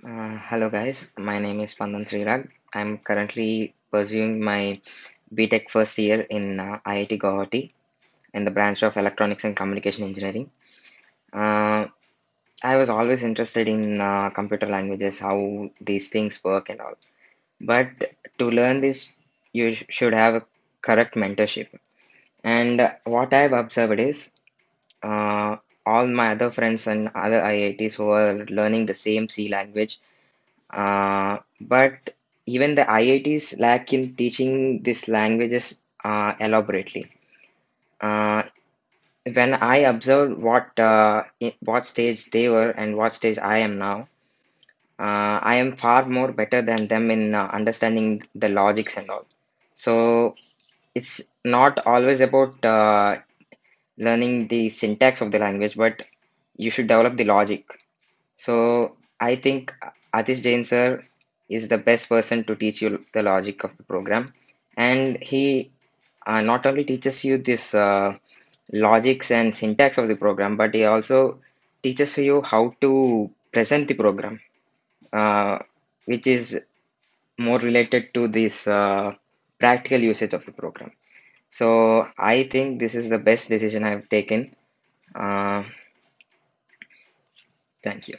Hello guys, my name is Spandan srirag. I'm currently pursuing my BTech first year in IIT Guwahati in the branch of Electronics and Communication Engineering. Uh, I was always interested in computer languages, how these things work and all. But to learn this, you should have a correct mentorship. And what I've observed is uh, all my other friends and other IITs who are learning the same C language. But even the IITs lack in teaching these languages elaborately. Uh, when I observed what stage they were and what stage I am now, I am far more better than them in understanding the logics and all. So it's not always about learning the syntax of the language, but you should develop the logic. So I think Atish Jain sir is the best person to teach you the logic of the program, and he not only teaches you this logics and syntax of the program, but he also teaches you how to present the program, uh, which is more related to this practical usage of the program. So I think this is the best decision I've taken. Uh, Thank you.